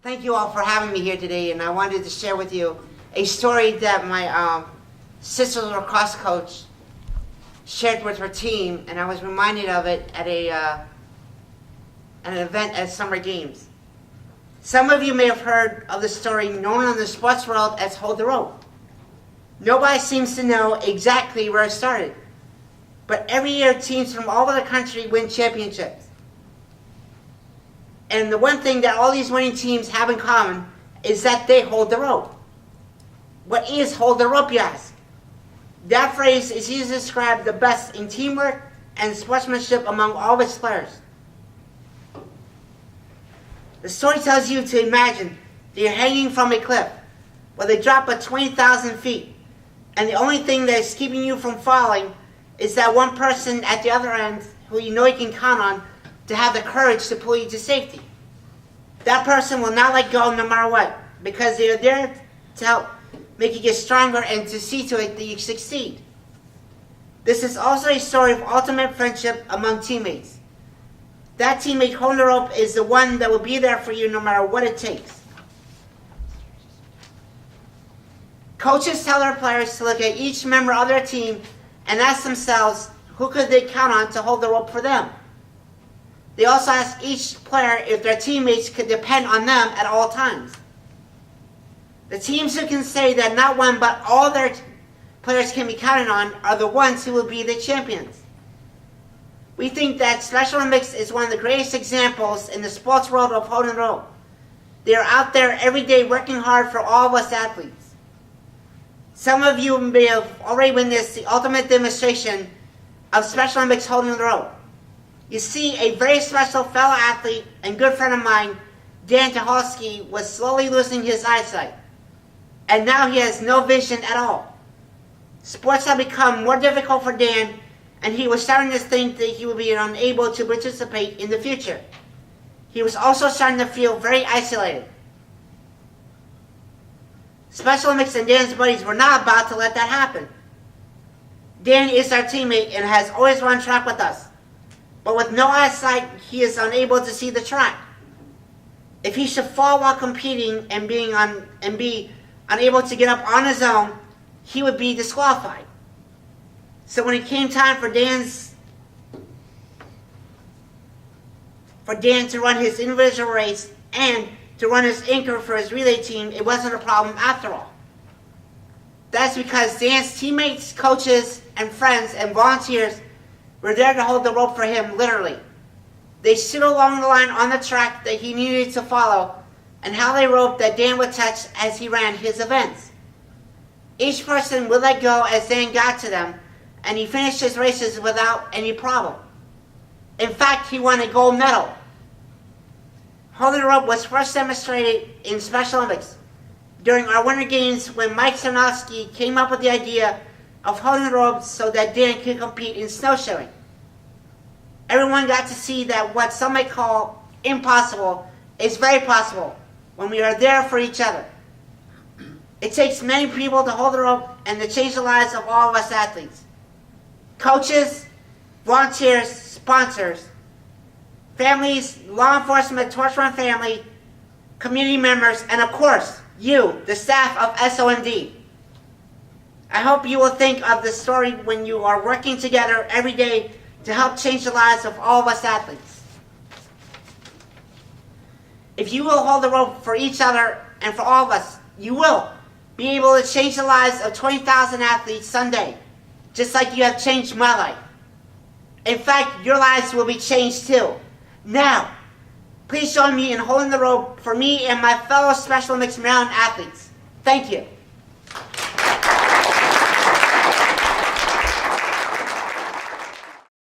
Thank you all for having me here today, and I wanted to share with you a story that my sister's lacrosse coach shared with her team, and I was reminded of it at an event at Summer Games. Some of you may have heard of the story known in the sports world as Hold the Rope. Nobody seems to know exactly where it started, but every year teams from all over the country win championships. And the one thing that all these winning teams have in common is that they hold the rope. What is hold the rope, you ask? That phrase is used to describe the best in teamwork and sportsmanship among all its players. The story tells you to imagine that you're hanging from a cliff where they drop at 20,000 feet, and the only thing that is keeping you from falling is that one person at the other end who you know you can count on to have the courage to pull you to safety. That person will not let go no matter what, because they are there to help make you get stronger and to see to it that you succeed. This is also a story of ultimate friendship among teammates. That teammate holding the rope is the one that will be there for you no matter what it takes. Coaches tell their players to look at each member of their team and ask themselves who could they count on to hold the rope for them. They also ask each player if their teammates could depend on them at all times. The teams who can say that not one but all their players can be counted on are the ones who will be the champions. We think that Special Olympics is one of the greatest examples in the sports world of holding the rope. They are out there every day working hard for all of us athletes. Some of you may have already witnessed the ultimate demonstration of Special Olympics holding the rope. You see, a very special fellow athlete and good friend of mine, Dan Tucholsky, was slowly losing his eyesight. And now he has no vision at all. Sports have become more difficult for Dan, and he was starting to think that he would be unable to participate in the future. He was also starting to feel very isolated. Special Olympics and Dan's buddies were not about to let that happen. Dan is our teammate and has always run track with us. But with no eyesight, he is unable to see the track. If he should fall while competing and be unable to get up on his own, he would be disqualified. So when it came time for Dan to run his individual race and to run his anchor for his relay team, it wasn't a problem after all. That's because Dan's teammates, coaches, and friends and volunteers were there to hold the rope for him, literally. They stood along the line on the track that he needed to follow and held a rope that Dan would touch as he ran his events. Each person would let go as Dan got to them, and he finished his races without any problem. In fact, he won a gold medal. Holding the rope was first demonstrated in Special Olympics during our Winter Games when Mike Sarnowski came up with the idea of holding the rope so that Dan could compete in snowshoeing. Everyone got to see that what some might call impossible is very possible when we are there for each other. It takes many people to hold the rope and to change the lives of all of us athletes. Coaches, volunteers, sponsors, families, law enforcement, Torch Run family, community members, and of course, you, the staff of SOMD. I hope you will think of this story when you are working together every day to help change the lives of all of us athletes. If you will hold the rope for each other and for all of us, you will be able to change the lives of 20,000 athletes someday, just like you have changed my life. In fact, your lives will be changed too. Now, please join me in holding the rope for me and my fellow Special Olympics Maryland athletes. Thank you.